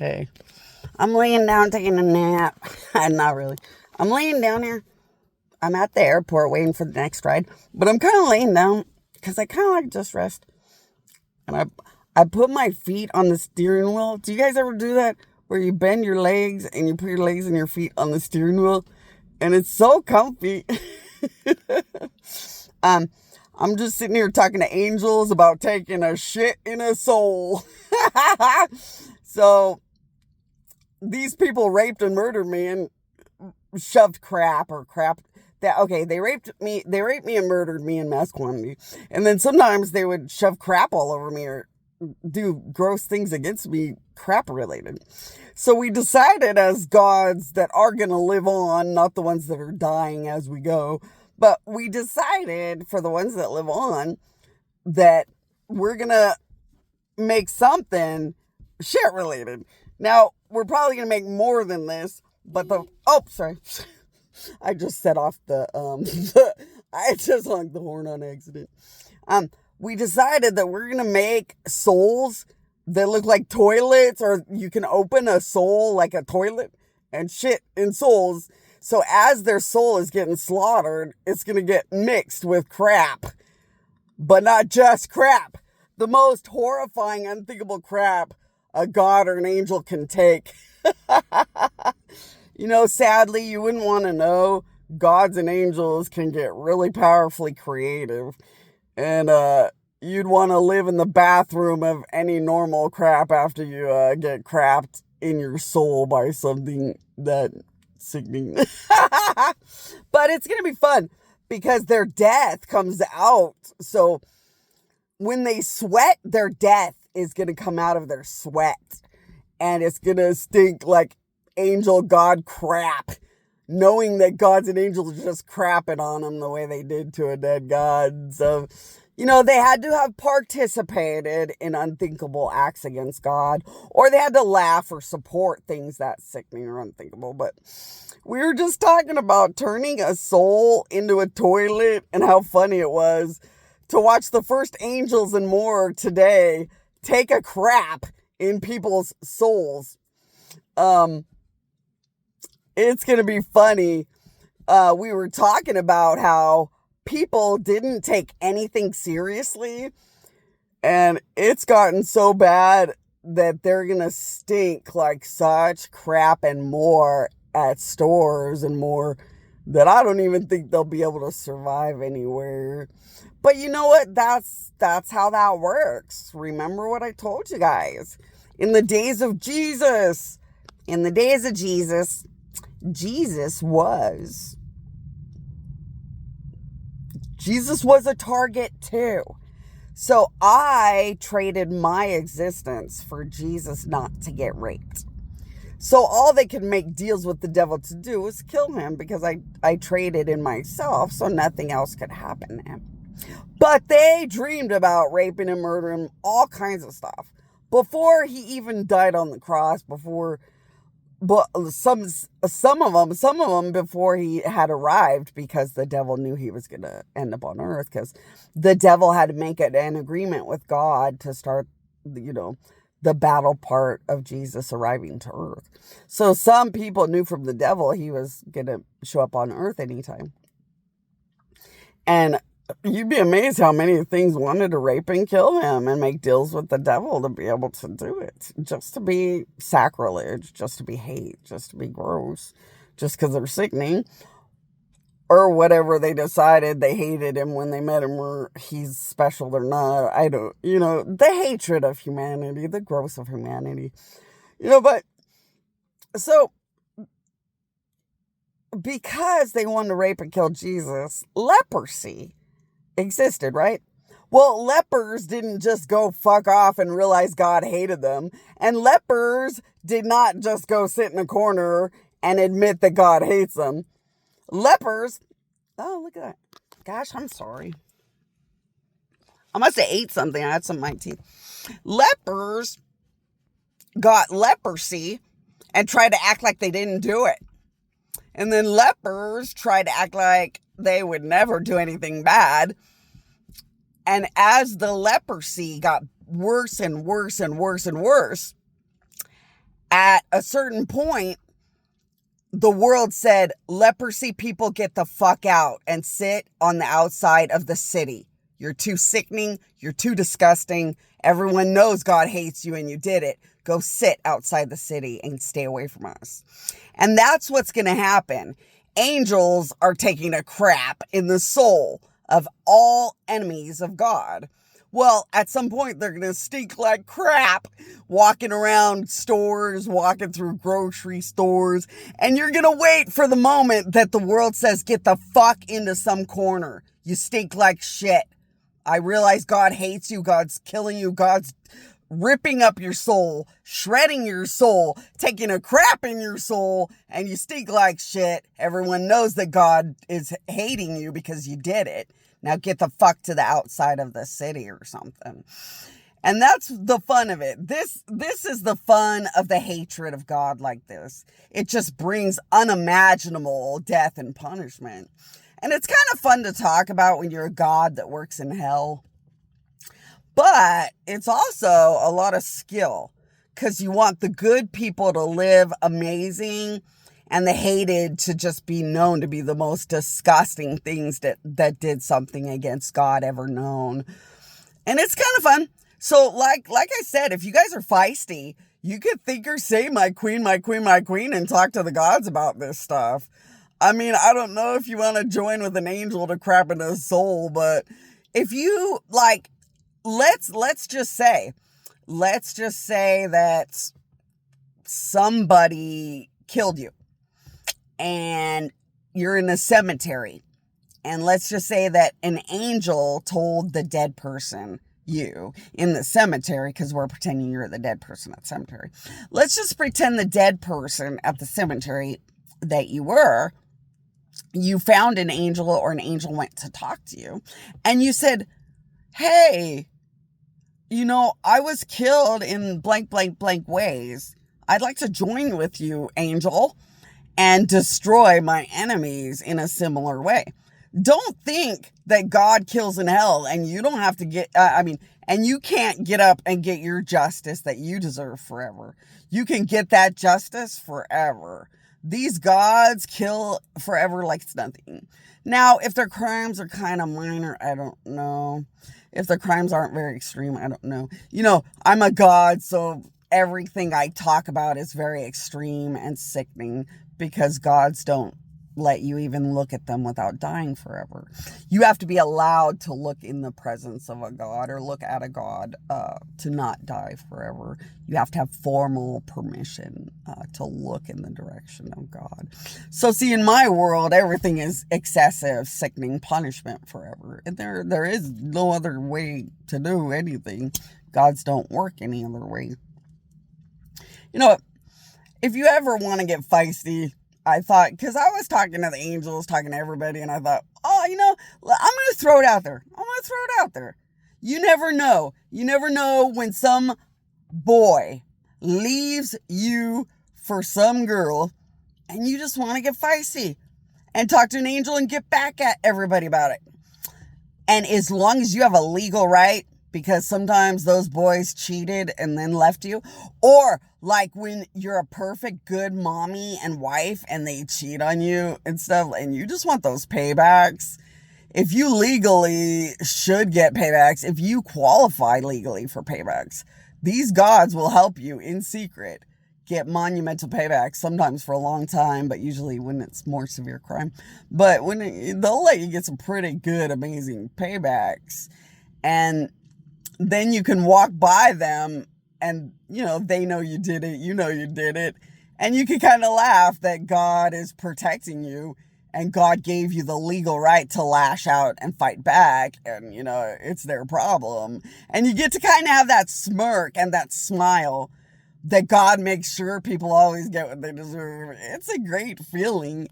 Okay. I'm laying down taking a nap. Not really. I'm laying down here. I'm at the airport waiting for the next ride. But I'm kind of laying down because I kind of like just rest. And I put my feet on the steering wheel. Do you guys ever do that? Where you bend your legs and you put your legs and your feet on the steering wheel? And it's so comfy. I'm just sitting here talking to angels about taking a shit in a soul. So these people raped and murdered me and shoved crap. They raped me and murdered me in mass quantity. And then sometimes they would shove crap all over me or do gross things against me, crap related. So we decided as gods that are going to live on, not the ones that are dying as we go, but we decided for the ones that live on that we're going to make something shit related. Now, we're probably going to make more than this, but sorry. I just set off I just honked the horn on accident. We decided that we're going to make souls that look like toilets, or you can open a soul like a toilet and shit in souls. So as their soul is getting slaughtered, it's going to get mixed with crap, but not just crap. The most horrifying, unthinkable crap a god or an angel can take. Sadly, you wouldn't want to know. Gods and angels can get really powerfully creative. And you'd want to live in the bathroom of any normal crap after you get crapped in your soul by something that sickening. But it's going to be fun because their death comes out. So when they sweat, their death is going to come out of their sweat. And it's going to stink like angel god crap, knowing that gods and angels are just crapping on them the way they did to a dead god. So, they had to have participated in unthinkable acts against God, or they had to laugh or support things that sickening or unthinkable. But we were just talking about turning a soul into a toilet and how funny it was to watch the first angels and more today take a crap in people's souls. It's going to be funny. We were talking about how people didn't take anything seriously, and it's gotten so bad that they're going to stink like such crap and more at stores and more that I don't even think they'll be able to survive anywhere. But you know what? That's how that works. Remember what I told you guys. In the days of Jesus, Jesus was a target too. So I traded my existence for Jesus not to get raped. So all they could make deals with the devil to do was kill him, because I traded in myself so nothing else could happen to him. But they dreamed about raping and murdering him, all kinds of stuff, before he even died on the cross, but some of them before he had arrived, because the devil knew he was going to end up on earth, because the devil had to make an agreement with God to start, the battle part of Jesus arriving to earth. So some people knew from the devil he was going to show up on earth anytime. And you'd be amazed how many things wanted to rape and kill him and make deals with the devil to be able to do it. Just to be sacrilege, just to be hate, just to be gross, just because they're sickening. Or whatever they decided they hated him when they met him, or he's special or not. I don't, the hatred of humanity, the gross of humanity. But so because they wanted to rape and kill Jesus, leprosy existed, right? Well, lepers didn't just go fuck off and realize God hated them. And lepers did not just go sit in a corner and admit that God hates them. Lepers, oh, look at that. Gosh, I'm sorry. I must have ate something. I had some in my teeth. Lepers got leprosy and tried to act like they didn't do it. And then lepers tried to act like they would never do anything bad. And as the leprosy got worse and worse and worse and worse, at a certain point, the world said, leprosy people, get the fuck out and sit on the outside of the city. You're too sickening. You're too disgusting. Everyone knows God hates you and you did it. Go sit outside the city and stay away from us. And that's what's going to happen. Angels are taking a crap in the soul of all enemies of God. Well, at some point, they're going to stink like crap walking around stores, walking through grocery stores, and you're going to wait for the moment that the world says, get the fuck into some corner. You stink like shit. I realize God hates you. God's killing you. God's ripping up your soul, shredding your soul, taking a crap in your soul, and you stink like shit. Everyone knows that God is hating you because you did it. Now get the fuck to the outside of the city or something. And that's the fun of it. This is the fun of the hatred of God like this. It just brings unimaginable death and punishment. And it's kind of fun to talk about when you're a God that works in hell. But it's also a lot of skill because you want the good people to live amazing and the hated to just be known to be the most disgusting things that did something against God ever known. And it's kind of fun. So like I said, if you guys are feisty, you could think or say my queen, my queen, my queen, and talk to the gods about this stuff. I mean, I don't know if you want to join with an angel to crap in his soul, but if you like, let's just say that somebody killed you and you're in a cemetery, and let's just say that an angel told the dead person, you in the cemetery, because we're pretending you're the dead person at the cemetery. Let's just pretend the dead person at the cemetery that you found an angel, or an angel went to talk to you, and you said, hey, I was killed in blank, blank, blank ways. I'd like to join with you, angel, and destroy my enemies in a similar way. Don't think that God kills in hell and you don't have to and you can't get up and get your justice that you deserve forever. You can get that justice forever. These gods kill forever like it's nothing. Now, if their crimes are kind of minor, I don't know. If their crimes aren't very extreme, I don't know. I'm a god, so everything I talk about is very extreme and sickening because gods don't let you even look at them without dying forever. You have to be allowed to look in the presence of a god or look at a god to not die forever. You have to have formal permission to look in the direction of God. So see, in my world, everything is excessive, sickening punishment forever. And there is no other way to do anything. Gods don't work any other way. If you ever want to get feisty, I thought, because I was talking to the angels, talking to everybody, and I thought, I'm going to throw it out there. You never know. You never know when some boy leaves you for some girl, and you just want to get feisty and talk to an angel and get back at everybody about it. And as long as you have a legal right, because sometimes those boys cheated and then left you, or like when you're a perfect good mommy and wife and they cheat on you and stuff, and you just want those paybacks. If you legally should get paybacks, if you qualify legally for paybacks, these gods will help you in secret get monumental paybacks, sometimes for a long time, but usually when it's more severe crime. But they'll let you get some pretty good, amazing paybacks. And then you can walk by them and, they know you did it. You know you did it. And you can kind of laugh that God is protecting you and God gave you the legal right to lash out and fight back. And, it's their problem. And you get to kind of have that smirk and that smile that God makes sure people always get what they deserve. It's a great feeling.